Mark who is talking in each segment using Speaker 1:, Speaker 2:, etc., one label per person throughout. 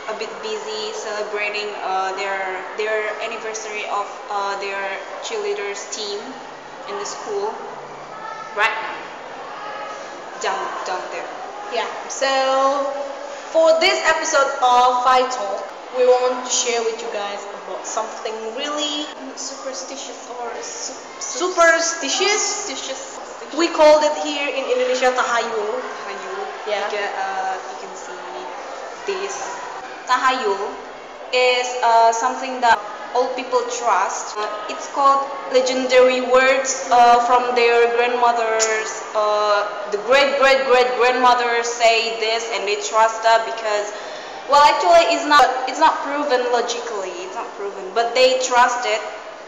Speaker 1: a bit busy celebrating their anniversary of their cheerleaders team in the school right now, down there.
Speaker 2: Yeah. So for this episode of Fight Talk, we want to share with you guys about something really
Speaker 1: Superstitious or
Speaker 2: superstitious. We called it here in Indonesia tahayul.
Speaker 1: Tahayul.
Speaker 2: Yeah.
Speaker 1: You can see this. Tahayul is something that old people trust. It's called legendary words from their grandmothers. The great grandmothers say this and they trust that because, well, actually it's not proven logically. It's not proven, but they trust it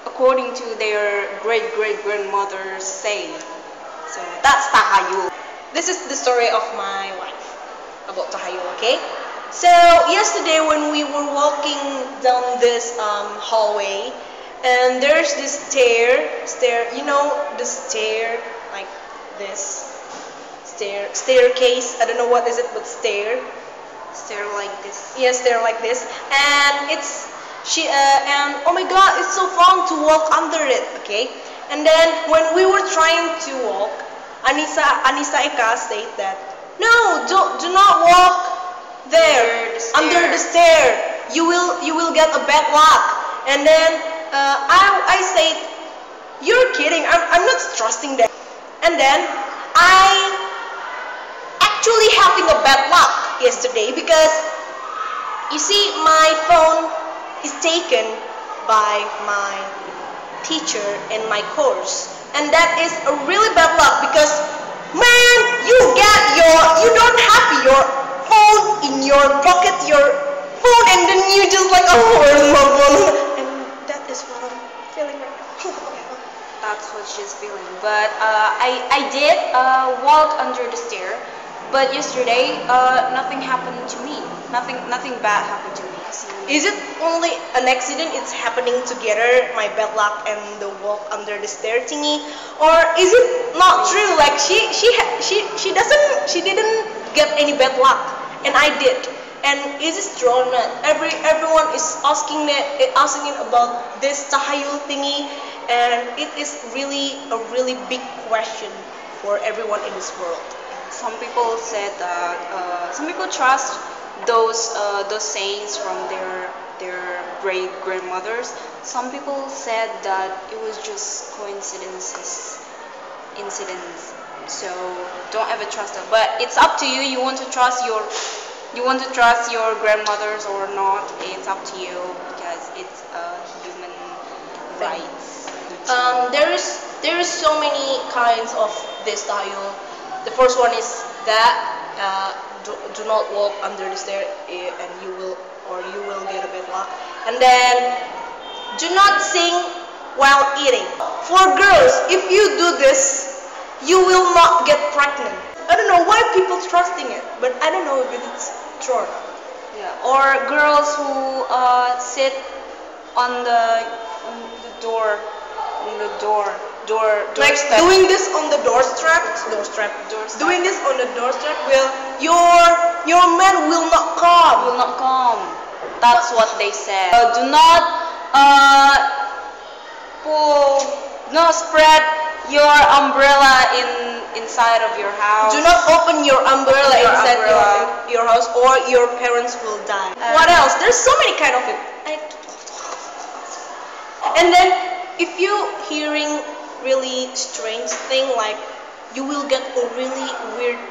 Speaker 1: according to their great grandmothers say. So that's tahayul.
Speaker 2: This is the story of my wife about tahayul, okay? So yesterday when we were walking down this hallway, and there's this stair, you know, the stair, like this staircase. I don't know what is it, but stair
Speaker 1: like this.
Speaker 2: Yes, stair like this, and and oh my God, it's so fun to walk under it, okay? And then when we were trying to walk, Anissa Eka said that no, do not walk there under the stair. You will get a bad luck. And then I said, you're kidding. I'm not trusting that. And then I actually having a bad luck yesterday because you see my phone is taken by my teacher in my course, and that is a really bad luck because, man, you don't have your phone in your pocket, your phone, and then you just like, oh, where's my phone? And that is what I'm feeling right now.
Speaker 1: That's what she's feeling. But I did walk under the stair, but yesterday nothing happened to me. Nothing bad happened to me.
Speaker 2: Is it only an accident? It's happening together, my bad luck and the walk under the stair thingy, or is it not true? Like she didn't get any bad luck, and I did. And is it true or not? Everyone is asking about this tahayul thingy, and it is really a really big question for everyone in this world.
Speaker 1: Some people said that some people trust those sayings from their great grandmothers. Some people said that it was just incidents. So don't ever trust them. But it's up to you. You want to trust your grandmothers or not? It's up to you because it's human rights.
Speaker 2: There is so many kinds of this tahayul. The first one is that do not walk under the stair, and you will get a bad luck. And then do not sing while eating. For girls, if you do this, you will not get pregnant. I don't know why people trusting it, but I don't know if it's true or not.
Speaker 1: Yeah. Or girls who sit on the door.
Speaker 2: Like
Speaker 1: doorstep.
Speaker 2: doing this on the doorstep. Doing this on the doorstep will your man will not come.
Speaker 1: That's what they said. Do not spread your umbrella inside of your house.
Speaker 2: Do not open your umbrella inside your house, or your parents will die. What else? There's so many kind of it. And then if you hearing really strange thing, like you will get a really weird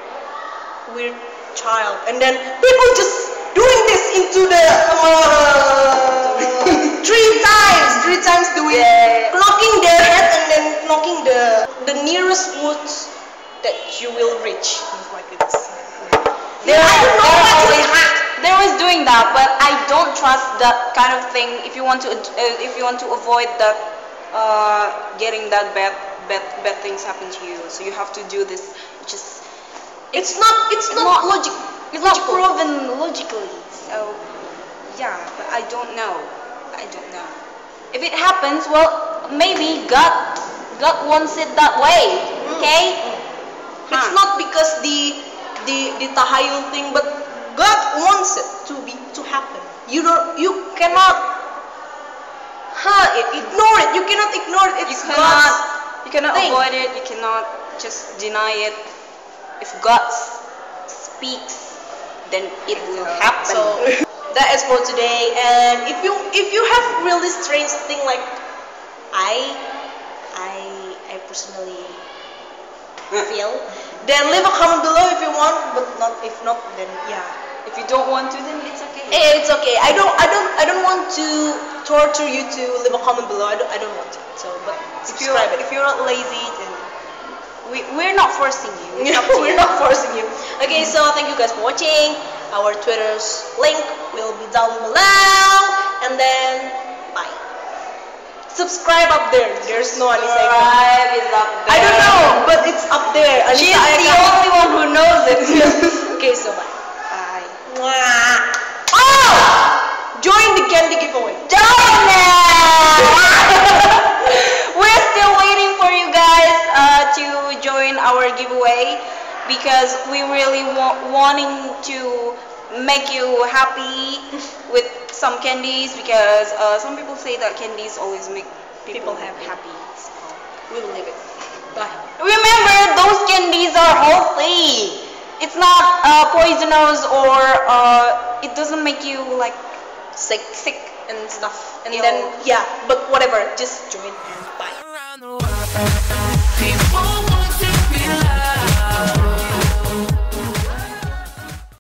Speaker 2: child, and then people just doing this into the three times doing, knocking their head and then knocking the nearest woods that you will reach. It's like it's.
Speaker 1: They're always doing that, but I don't trust that kind of thing. If you want to avoid that. Getting that bad things happen to you, so you have to do this, which is
Speaker 2: it's not logical.
Speaker 1: It's not proven logically. So yeah, but I don't know. If it happens, well, maybe God wants it that way. Okay.
Speaker 2: It's not because the tahayul thing, but God wants it to happen. You cannot ignore it. You cannot ignore it. It's
Speaker 1: You cannot
Speaker 2: thing.
Speaker 1: avoid it. You cannot just deny it. If God speaks, then it will happen.
Speaker 2: So that is for today. And if you have really strange thing like I personally feel, then leave a comment below if you want. But if not, then yeah.
Speaker 1: If you don't want to, then it's okay.
Speaker 2: It's okay. I don't want to torture you to leave a comment below. I don't want to. So, but subscribe it. If you're not lazy, then
Speaker 1: We're not forcing you. It's up to
Speaker 2: we're
Speaker 1: you.
Speaker 2: not forcing you. Okay, so thank you guys for watching. Our Twitter's link will be down below, and then bye. Subscribe up there. There's no Anissa Eka.
Speaker 1: Subscribe is up there.
Speaker 2: I don't know, but it's up there.
Speaker 1: She's
Speaker 2: Anissa
Speaker 1: the
Speaker 2: Eka.
Speaker 1: only one who knows it.
Speaker 2: Okay, so bye.
Speaker 1: Bye.
Speaker 2: Mwah. Oh! Join the candy giveaway.
Speaker 1: Join now! We're still waiting for you guys to join our giveaway because we really wanting to make you happy with some candies because some people say that candies always make people happy. So
Speaker 2: We will leave it. Bye.
Speaker 1: remember, those candies are healthy. It's not poisonous or it doesn't make you like sick and stuff.
Speaker 2: And
Speaker 1: Ew.
Speaker 2: then yeah, but whatever. Just join and bye.
Speaker 3: Around the world.